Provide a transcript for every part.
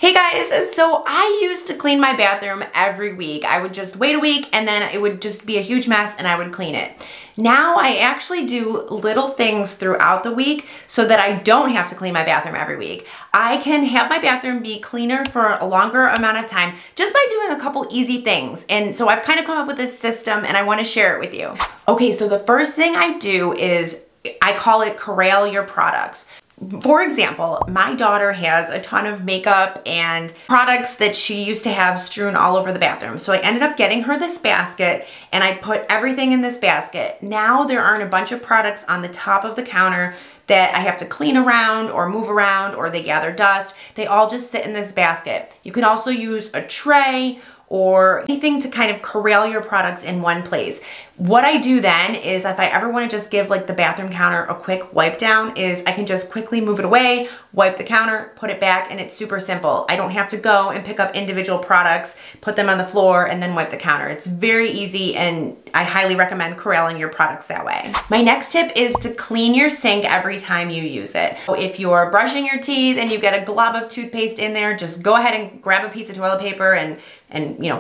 Hey guys, so I used to clean my bathroom every week. I would just wait a week and then it would just be a huge mess and I would clean it. Now I actually do little things throughout the week so that I don't have to clean my bathroom every week. I can have my bathroom be cleaner for a longer amount of time just by doing a couple easy things. And so I've kind of come up with this system and I want to share it with you. Okay, so the first thing I do is I call it Corral your products. For example, my daughter has a ton of makeup and products that she used to have strewn all over the bathroom. So I ended up getting her this basket and I put everything in this basket. Now there aren't a bunch of products on the top of the counter that I have to clean around or move around or they gather dust. They all just sit in this basket. You can also use a tray or anything to kind of corral your products in one place. What I do then is if I ever want to just give like the bathroom counter a quick wipe down is I can just quickly move it away, wipe the counter, put it back, and it's super simple. I don't have to go and pick up individual products, put them on the floor, and then wipe the counter. It's very easy and I highly recommend corralling your products that way. My next tip is to clean your sink every time you use it. So if you're brushing your teeth and you get a glob of toothpaste in there, just go ahead and grab a piece of toilet paper and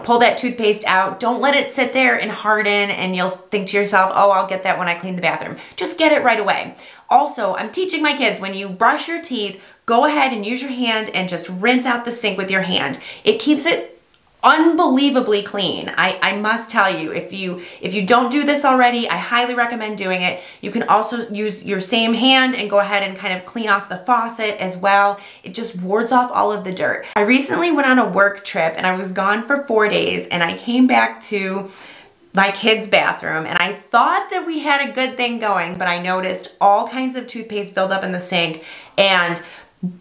pull that toothpaste out. Don't let it sit there and harden and you'll think to yourself, oh, I'll get that when I clean the bathroom. Just get it right away. Also, I'm teaching my kids, when you brush your teeth, go ahead and use your hand and just rinse out the sink with your hand. It keeps it unbelievably clean. I must tell you, if you don't do this already, I highly recommend doing it. You can also use your same hand and go ahead and kind of clean off the faucet as well. It just wards off all of the dirt. I recently went on a work trip and I was gone for 4 days and I came back to my kids' bathroom and I thought that we had a good thing going, but I noticed all kinds of toothpaste build up in the sink and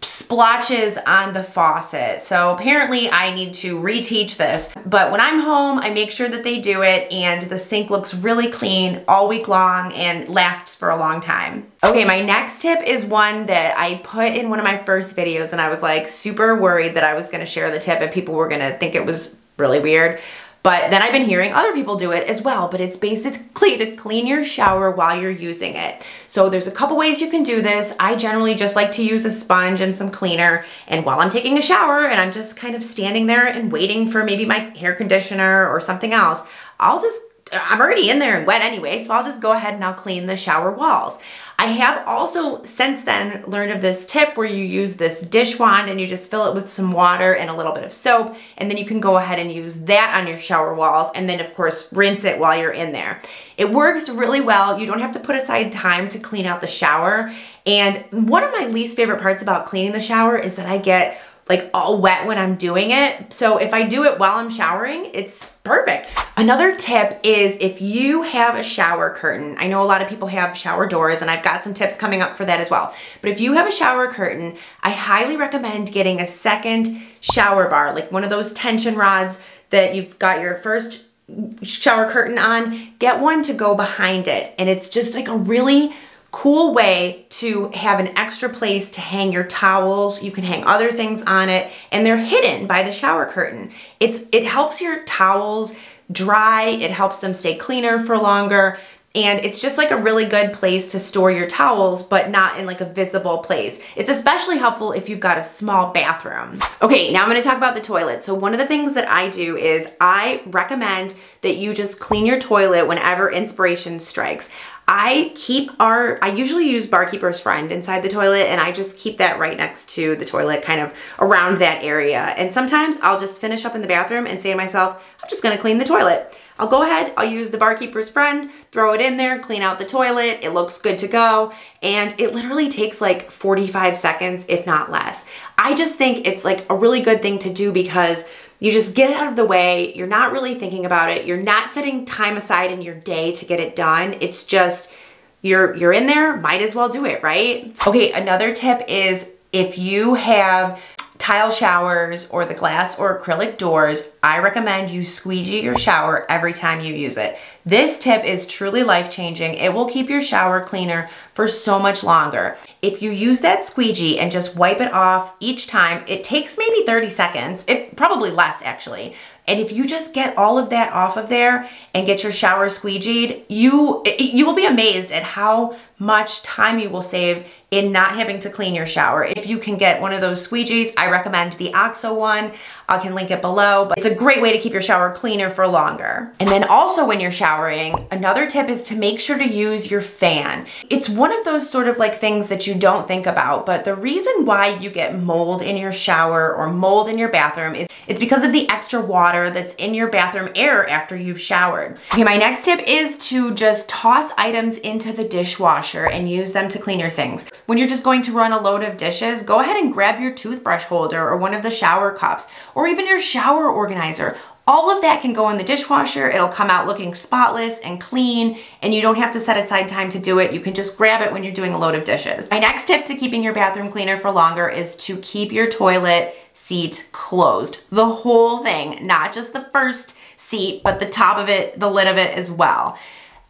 splotches on the faucet. So apparently I need to reteach this, but when I'm home, I make sure that they do it and the sink looks really clean all week long and lasts for a long time. Okay, my next tip is one that I put in one of my first videos and I was like super worried that I was gonna share the tip and people were gonna think it was really weird. But then I've been hearing other people do it as well, but it's basically to clean your shower while you're using it. So there's a couple ways you can do this. I generally just like to use a sponge and some cleaner. And while I'm taking a shower and I'm just kind of standing there and waiting for maybe my hair conditioner or something else, I'm already in there and wet anyway, so I'll just go ahead and I'll clean the shower walls. I have also since then learned of this tip where you use this dish wand and you just fill it with some water and a little bit of soap, and then you can go ahead and use that on your shower walls and then of course rinse it while you're in there. It works really well. You don't have to put aside time to clean out the shower. And one of my least favorite parts about cleaning the shower is that I get like all wet when I'm doing it. So if I do it while I'm showering, it's perfect. Another tip is if you have a shower curtain, I know a lot of people have shower doors and I've got some tips coming up for that as well. But if you have a shower curtain, I highly recommend getting a second shower bar, like one of those tension rods that you've got your first shower curtain on. Get one to go behind it. And it's just like a really cool way to have an extra place to hang your towels. You can hang other things on it and they're hidden by the shower curtain. It helps your towels dry, it helps them stay cleaner for longer, and it's just like a really good place to store your towels, but not in like a visible place. It's especially helpful if you've got a small bathroom. Okay, now I'm gonna talk about the toilet. So one of the things that I do is I recommend that you just clean your toilet whenever inspiration strikes. I usually use Barkeeper's Friend inside the toilet and I just keep that right next to the toilet, kind of around that area. And sometimes I'll just finish up in the bathroom and say to myself, I'm just gonna clean the toilet. I'll go ahead, I'll use the Barkeeper's Friend, throw it in there, clean out the toilet, it looks good to go, and it literally takes like 45 seconds, if not less. I just think it's like a really good thing to do because you just get it out of the way, you're not really thinking about it, you're not setting time aside in your day to get it done, it's just, you're in there, might as well do it, right? Okay, another tip is if you have tile showers or the glass or acrylic doors, I recommend you squeegee your shower every time you use it. This tip is truly life-changing. It will keep your shower cleaner for so much longer. If you use that squeegee and just wipe it off each time, it takes maybe 30 seconds, probably less actually. And if you just get all of that off of there and get your shower squeegeed, you will be amazed at how much time you will save in not having to clean your shower. If you can get one of those squeegees, I recommend the OXO one. I can link it below, but it's a great way to keep your shower cleaner for longer. And then also when you're showering, another tip is to make sure to use your fan. It's one of those sort of like things that you don't think about, but the reason why you get mold in your shower or mold in your bathroom is it's because of the extra water that's in your bathroom air after you've showered. Okay, my next tip is to just toss items into the dishwasher and use them to clean your things. When you're just going to run a load of dishes, go ahead and grab your toothbrush holder or one of the shower cups or even your shower organizer. All of that can go in the dishwasher. It'll come out looking spotless and clean, and you don't have to set aside time to do it. You can just grab it when you're doing a load of dishes. My next tip to keeping your bathroom cleaner for longer is to keep your toilet seat closed. The whole thing, not just the first seat, but the top of it, the lid of it as well.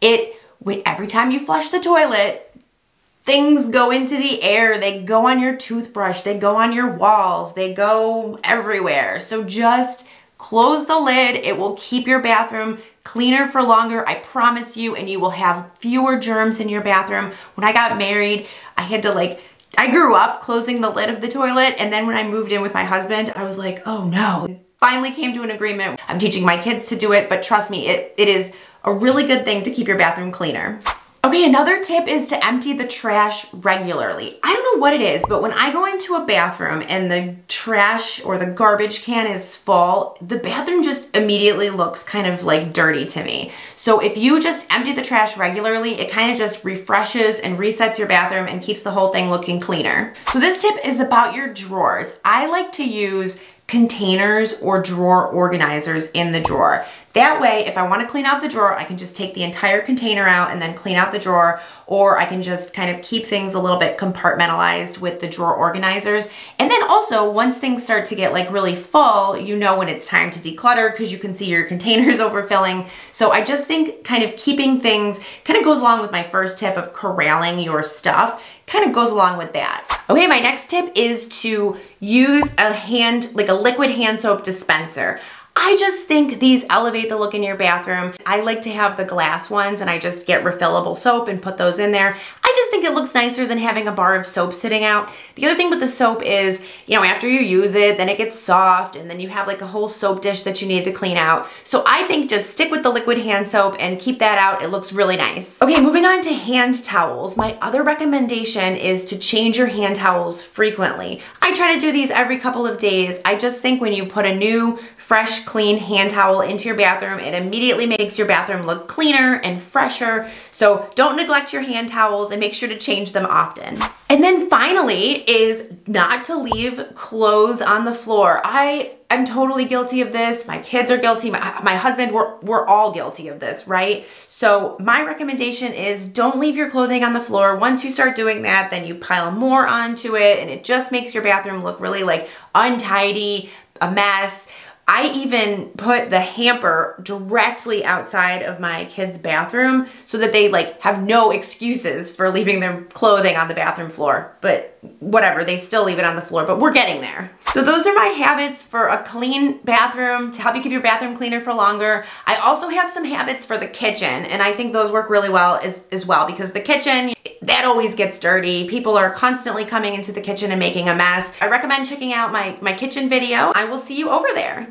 Every time you flush the toilet, things go into the air. They go on your toothbrush, they go on your walls, they go everywhere. So just close the lid. It will keep your bathroom cleaner for longer, I promise you, and you will have fewer germs in your bathroom. When I got married, I grew up closing the lid of the toilet, and then when I moved in with my husband, I was like, oh no. Finally came to an agreement. I'm teaching my kids to do it, but trust me, it is a really good thing to keep your bathroom cleaner. Okay, another tip is to empty the trash regularly. I don't know what it is, but when I go into a bathroom and the trash or the garbage can is full, the bathroom just immediately looks kind of like dirty to me. So if you just empty the trash regularly, it kind of just refreshes and resets your bathroom and keeps the whole thing looking cleaner. So this tip is about your drawers. I like to use containers or drawer organizers in the drawer. That way, if I want to clean out the drawer, I can just take the entire container out and then clean out the drawer, or I can just kind of keep things a little bit compartmentalized with the drawer organizers. And then also, once things start to get like really full, you know when it's time to declutter because you can see your containers overfilling. So I just think kind of keeping things kind of goes along with my first tip of corralling your stuff, kind of goes along with that. Okay, my next tip is to use a liquid hand soap dispenser. I just think these elevate the look in your bathroom. I like to have the glass ones and I just get refillable soap and put those in there. I just think it looks nicer than having a bar of soap sitting out. The other thing with the soap is, you know, after you use it, then it gets soft and then you have like a whole soap dish that you need to clean out. So I think just stick with the liquid hand soap and keep that out. It looks really nice. Okay, moving on to hand towels. My other recommendation is to change your hand towels frequently. I try to do these every couple of days. I just think when you put a new, fresh, clean hand towel into your bathroom, it immediately makes your bathroom look cleaner and fresher. So don't neglect your hand towels and make sure to change them often. And then finally is not to leave clothes on the floor. I'm totally guilty of this. My kids are guilty. My husband, we're all guilty of this, right? So my recommendation is don't leave your clothing on the floor. Once you start doing that, then you pile more onto it and it just makes your bathroom look really like untidy, a mess. I even put the hamper directly outside of my kids' bathroom so that they have no excuses for leaving their clothing on the bathroom floor. But whatever, they still leave it on the floor, but we're getting there. So those are my habits for a clean bathroom to help you keep your bathroom cleaner for longer. I also have some habits for the kitchen, and I think those work really well as well, because the kitchen, that always gets dirty. People are constantly coming into the kitchen and making a mess. I recommend checking out my kitchen video. I will see you over there.